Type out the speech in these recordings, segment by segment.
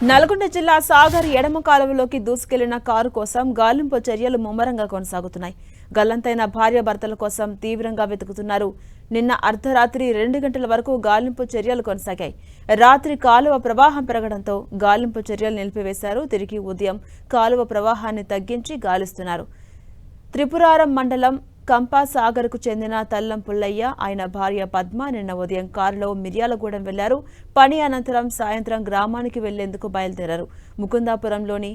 నల్గొండ జిల్లా సాగర్ ఎడమ కాలువలోకి దూసుకెళ్లిన కారు కోసం గాలింపు చర్యలు ముమ్మరంగా కొనసాగుతున్నాయి. గల్లంతైన భార్యాభర్తల కోసం తీవ్రంగా వెతుకుతున్నారు. నిన్న అర్ధరాత్రి 2 గంటల వరకు గాలింపు చర్యలు కొనసాగాయి. రాత్రి కాలువ ప్రవాహం పెరగడంతో గాలింపు చర్యలు నిలిపివేశారు. తిరిగి ఉదయం కాలువ ప్రవాహాన్ని తగ్గించి గాలిస్తున్నారు. త్రిపురారం మండలం కంపాసాగర్కు చెందిన తల్లం పుల్లయ్య, ఆయన భార్య పద్మ నిన్న ఉదయం కారులో మిర్యాలగూడెం వెళ్లారు. పని అనంతరం సాయంత్రం గ్రామానికి వెళ్లేందుకు బయలుదేరారు. ముకుందాపురంలోని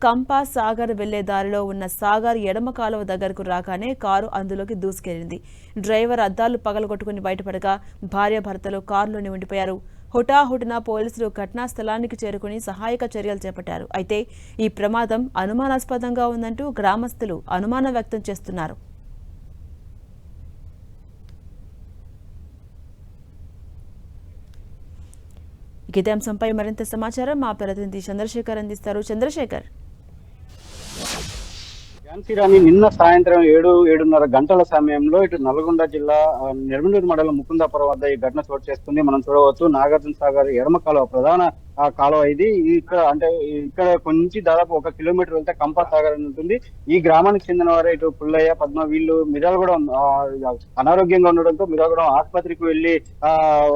కంపాసాగర్ వెళ్లే దారిలో ఉన్న సాగర్ ఎడమ కాలువ దగ్గరకు రాగానే కారు అందులోకి దూసుకెళ్లింది. డ్రైవర్ అద్దాలు పగలగొట్టుకుని బయటపడగా భార్యాభర్తలు కారులోనే ఉండిపోయారు. హుటాహుటిన పోలీసులు ఘటనా స్థలానికి చేరుకుని సహాయక చర్యలు చేపట్టారు. అయితే ఈ ప్రమాదం అనుమానాస్పదంగా ఉందంటూ గ్రామస్తులు అనుమానం వ్యక్తం చేస్తున్నారు. ఇదే అంశంపై మరింత సమాచారం మా ప్రతినిధి చంద్రశేఖర్ అందిస్తారు. చంద్రశేఖర్, ఝాన్సీరాణి నిన్న సాయంత్రం 7-7:30 గంటల సమయంలో ఇటు నల్గొండ జిల్లా నిర్మలూరు మండలం ముకుందాపురం వద్ద ఈ ఘటన చోటు చేసుకుంది. మనం చూడవచ్చు నాగార్జున సాగర్ ఎడమ కాలువ ప్రధాన కాలువ ఇది. ఇక్కడ కొంచెం దాదాపు 1 కిలోమీటర్ వెళ్తే కంపాసాగర్ అని ఉంటుంది. ఈ గ్రామానికి చెందిన వారే ఇటు పుల్లయ్య, పద్మ వీళ్ళు మిర్యాలగూడెం అనారోగ్యంగా ఉండడంతో మిర్యాలగూడెం ఆసుపత్రికి వెళ్లి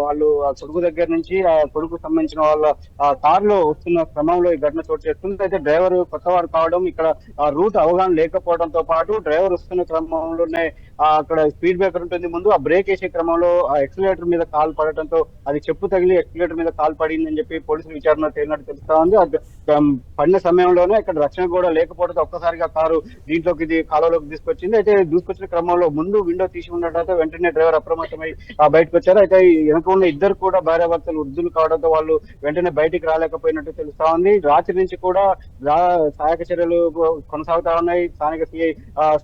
వాళ్ళు ఆ కొడుకు దగ్గర నుంచి ఆ కొడుకు సంబంధించిన వాళ్ళ కారులో వస్తున్న క్రమంలో ఈ ఘటన చోటు చేసుకుంది. అయితే డ్రైవర్ కొత్తవాడు కావడం, ఇక్కడ రూట్ అవగాహన లేకపోవడంతో పాటు డ్రైవర్ వస్తున్న క్రమంలోనే అక్కడ స్పీడ్ బ్రేకర్ ఉంటుంది ముందు, ఆ బ్రేక్ వేసే క్రమంలో ఆ ఎక్సిలేటర్ మీద కాలు పడటంతో అది చెప్పు తగిలి ఎక్సిలేటర్ మీద కాలు పడిందని చెప్పి పోలీసులు విచారణ తేలినట్టు తెలుస్తా ఉంది. పడిన సమయంలోనే ఇక్కడ రక్షణ కూడా లేకపోవడంతో ఒక్కసారిగా కారు దీంట్లోకి కాలువలోకి తీసుకొచ్చింది. అయితే దూసుకొచ్చిన క్రమంలో ముందు విండో తీసి ఉండటంతో వెంటనే డ్రైవర్ అప్రమత్తమై బయటకు వచ్చారు. అయితే వెనక ఉన్న ఇద్దరు కూడా భార్యాభర్తలు వృద్ధులు కావడంతో వాళ్ళు వెంటనే బయటికి రాలేకపోయినట్టు తెలుస్తా ఉంది. రాత్రి నుంచి కూడా సహాయక చర్యలు కొనసాగుతా ఉన్నాయి. స్థానిక సిఐ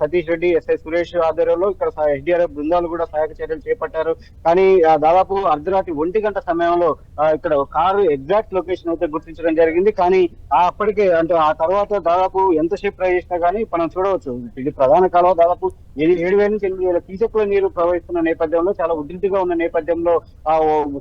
సతీష్ రెడ్డి, ఎస్ఐ సురేష్ ఆధ్వర్యంలో ఇక్కడ ఎస్డీఆర్ఎఫ్ బృందాలు కూడా సహాయక చర్యలు చేపట్టారు. కానీ దాదాపు అర్ధరాత్రి 1 గంట సమయంలో ఇక్కడ కారు ఎగ్జాక్ట్ లొకేషన్ అయితే గుర్తించడం జరిగింది. కానీ అప్పటికే ఆ తర్వాత దాదాపు ఎంతసేపు ట్రై చేసినా కానీ మనం చూడవచ్చు ఇది ప్రధాన కాలువ దాదాపు 7,000 నుంచి 8,000 క్యూసెక్ల నీరు ప్రవహిస్తున్న నేపథ్యంలో, చాలా ఉధృతిగా ఉన్న నేపథ్యంలో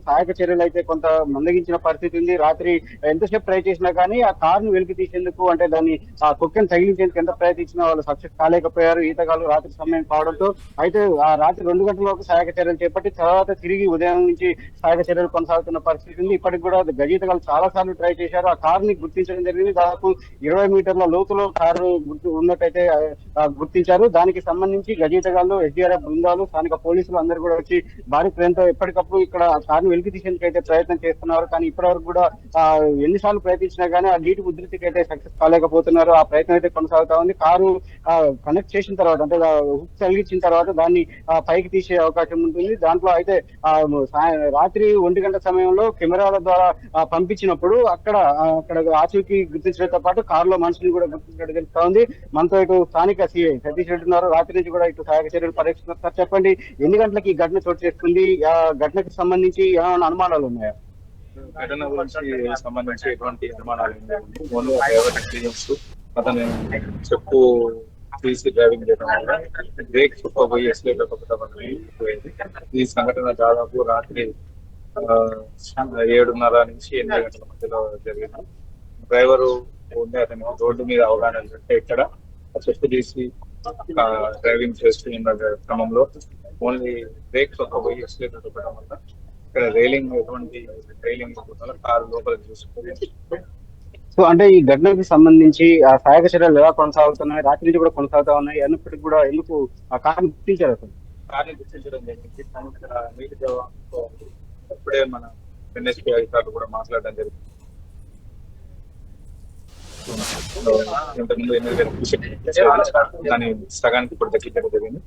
సహాయక చర్యలు అయితే కొంత మందగించిన పరిస్థితి ఉంది. రాత్రి ఎంతసేపు ట్రై చేసినా కానీ ఆ కారును వెలికి తీసేందుకు, దాన్ని ఆ కుక్కను తగిలించేందుకు ఎంత ప్రయత్నించినా వాళ్ళు సక్సెస్ కాలేకపోయారు ఈతగాళ్ళు రాత్రి సమయం కావడంతో. అయితే ఆ రాత్రి 2 గంటలకు సహాయక చర్యలు చేపట్టి తర్వాత తిరిగి ఉదయం నుంచి సహాయక చర్యలు కొనసాగుతున్న పరిస్థితి ఉంది. ఇప్పటికి కూడా గజయితగాళ్ళు చాలా సార్లు ట్రై చేశారు. ఆ కారుని గుర్తించడం జరిగింది. దాదాపు 20 మీటర్ల లోతులో కారు ఉన్నట్టయితే గుర్తించారు. దానికి సంబంధించి గజయితగాళ్ళు, ఎస్డీఆర్ఎఫ్ బృందాలు, స్థానిక పోలీసులు అందరూ కూడా వచ్చి భారీ క్రేన్తో ఎప్పటికప్పుడు ఇక్కడ కారుని వెలికి తీసేందుకు అయితే ప్రయత్నం చేస్తున్నారు. కానీ ఇప్పటి వరకు కూడా ఎన్నిసార్లు ప్రయత్నించినా కానీ ఆ నీటి ఉధృతికి అయితే సక్సెస్ కాలేకపోతున్నారు. ఆ ప్రయత్నం అయితే కొనసాగుతా ఉంది. కారు కనెక్ట్ చేసిన తర్వాత, హుక్ తగిలించిన తర్వాత దాన్ని పైకి తీసే అవకాశం ఉంటుంది. దాంట్లో అయితే రాత్రి 1 గంట సమయంలో కెమెరాల ద్వారా పంపించినప్పుడు అక్కడ ఆచూకీ గుర్తించడంతో పాటు కారులో మనుషులు కూడా గుర్తించడం తెలుస్తా ఉంది. మనతో ఇటు స్థానిక సిఐ సతీష్ రెడ్డి ఉన్నారు. రాత్రి నుంచి కూడా ఇటు సహాయక చర్యలు పరీక్షిస్తున్నారు. సార్ చెప్పండి, ఎన్ని గంటలకి ఈ ఘటన చోటు చేసుకుంది? ఆ ఘటనకు సంబంధించి ఏమైనా అనుమానాలు ఉన్నాయా? ఘటన గురించి సంబంధించి ఎటువంటి అనుమానాలు ఉన్నాయండి. ఓన్లీ డ్రైవర్ ఎక్స్పీరియన్స్, అతను చెప్పు తీసి డ్రైవింగ్ చేయడం వల్ల బ్రేక్ పోయి ఎక్సిలేటర్ పోయింది. ఈ సంఘటన దాదాపు రాత్రి 7:30 నుంచి 8 గంటల మధ్యలో జరిగింది. డ్రైవరు ఉండే అతను రోడ్డు మీద అవగాహన అంటే ఇక్కడ చెప్పు తీసి డ్రైవింగ్ చేస్తూ ఉన్న క్రమంలో ఓన్లీ బ్రేక్ పోయి ఎక్సిలేటర్ తొక్కడం వల్ల ఇక్కడ రైలింగ్ కారు లోపలికి చూసుకుంది. సో ఈ ఘటనకి సంబంధించి ఆ సహాయక చర్యలు ఎలా కొనసాగుతున్నాయి? రాత్రి నుంచి కూడా కొనసాగుతా ఉన్నాయి. అన్నప్పటికీ కూడా ఎందుకు ఆ కారుని గుర్తించారు? అసలు కారుని గుర్తించడం జరిగింది. నీటి ప్రవాహంతో అప్పుడే మన ఎన్ఎస్పీ అధికారులు కూడా మాట్లాడడం జరిగింది. ఇంతకుముందు 8,000 క్యూసెక్ కానీ సగానికి ఇప్పుడు తగ్గించడం జరిగింది.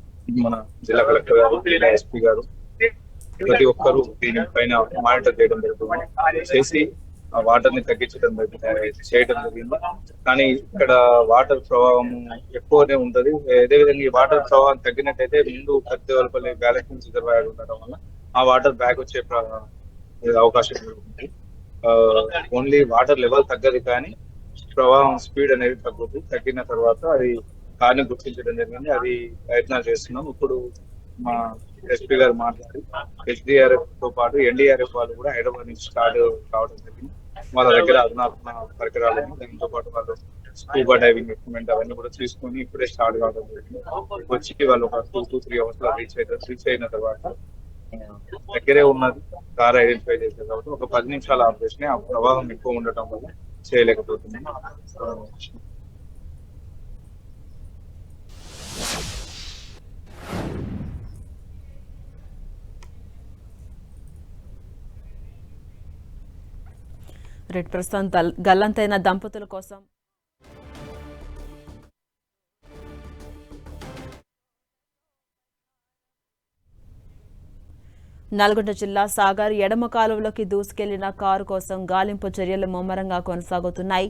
మన జిల్లా కలెక్టర్ గారు, జిల్లా ఎస్పీ గారు ప్రతి ఒక్కరూ దీనిపైన మానిటర్ చేయడం జరుగుతుంది. చేసి వాటర్ ని తగ్గించడం జరిగింది. కానీ ఇక్కడ వాటర్ ప్రవాహం ఎక్కువనే ఉంటది. అదేవిధంగా ఈ వాటర్ ప్రవాహం తగ్గినట్టయితే ముందు పెద్దవలపల్లి బ్యాలెన్స్ రిజర్వాయర్ ఉండడం వల్ల ఆ వాటర్ బ్యాక్ వచ్చే అవకాశం ఉంటుంది. ఓన్లీ వాటర్ లెవెల్ తగ్గదు కానీ ప్రవాహం స్పీడ్ అనేది తగ్గిన తర్వాత అది కార్ని గుర్తించడం జరిగింది. అది ప్రయత్నాలు చేస్తున్నాం. ఇప్పుడు మా ఎస్పీ గారు మాట్లాడి ఎస్డీఆర్ఎఫ్ తో పాటు ఎన్డీఆర్ఎఫ్ వాళ్ళు కూడా హైదరాబాద్ నుంచి స్టార్ట్ కావడం జరిగింది. వాళ్ళ దగ్గర అధునాతన పరికరాలు, దాంతో పాటు వాళ్ళు స్కూబా డైవింగ్ ఎక్విప్మెంట్ అవన్నీ కూడా తీసుకొని ఇప్పుడే స్టార్ట్ కావడం జరిగింది. వచ్చి వాళ్ళు ఒక 2 to 3 hours లో రీచ్ అయిన తర్వాత దగ్గరే ఉన్నది కార్ ఐడెంటిఫై చేశారు కాబట్టి ఒక 10 నిమిషాల ఆపరేషన్. ఆ ప్రవాహం ఎక్కువ ఉండటం వల్ల చేయలేకపోతుంది. రెడ్ ప్రస్తుతం గల్లంతైన దంపతుల కోసం నల్గొండ జిల్లా సాగర్ ఎడమ కాలువలోకి దూసుకెళ్లిన కారు కోసం గాలింపు చర్యలు ముమ్మరంగా కొనసాగుతున్నాయి.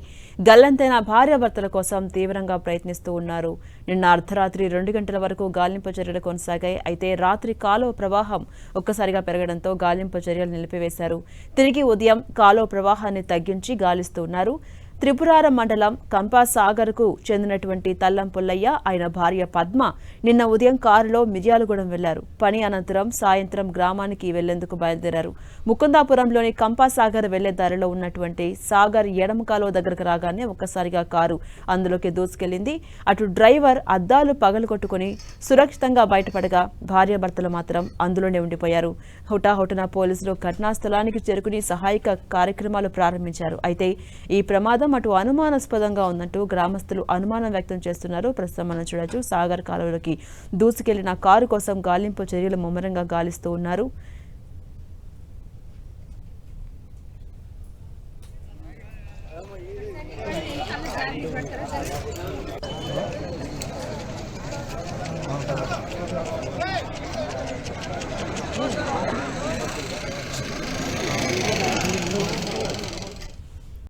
గల్లంతైన భార్యాభర్తల కోసం తీవ్రంగా ప్రయత్నిస్తూ ఉన్నారు. నిన్న అర్ధరాత్రి 2 గంటల వరకు గాలింపు చర్యలు కొనసాగాయి. అయితే రాత్రి కాలువ ప్రవాహం ఒక్కసారిగా పెరగడంతో గాలింపు చర్యలు నిలిపివేశారు. తిరిగి ఉదయం కాలువ ప్రవాహాన్ని తగ్గించి గాలిస్తూ ఉన్నారు. త్రిపురారం మండలం కంపాసాగర్కు చెందినటువంటి తల్లం పుల్లయ్య, ఆయన భార్య పద్మ నిన్న ఉదయం కారులో మిర్యాలగూడెం వెళ్లారు. పని అనంతరం సాయంత్రం గ్రామానికి వెళ్లేందుకు బయలుదేరారు. ముకుందాపురంలోని కంపాసాగర్ వెళ్లే దారిలో ఉన్నటువంటి సాగర్ ఎడమ కాలువ దగ్గరకు రాగానే ఒక్కసారిగా కారు అందులోకి దూసుకెళ్లింది. అటు డ్రైవర్ అద్దాలు పగలగొట్టుకుని సురక్షితంగా బయటపడగా భార్యాభర్తలు మాత్రం అందులోనే ఉండిపోయారు. హుటాహుటిన పోలీసులు ఘటనా స్థలానికి చేరుకుని సహాయక కార్యక్రమాలు ప్రారంభించారు. అయితే ఈ ప్రమాదం అటు అనుమానాస్పదంగా ఉందంటూ గ్రామస్తులు అనుమానం వ్యక్తం చేస్తున్నారు. ప్రస్తుతం మనం చూడొచ్చు, సాగర్ కాలువలోకి దూసుకెళ్లిన కారు కోసం గాలింపు చర్యలు ముమ్మరంగా గాలిస్తూ ఉన్నారు.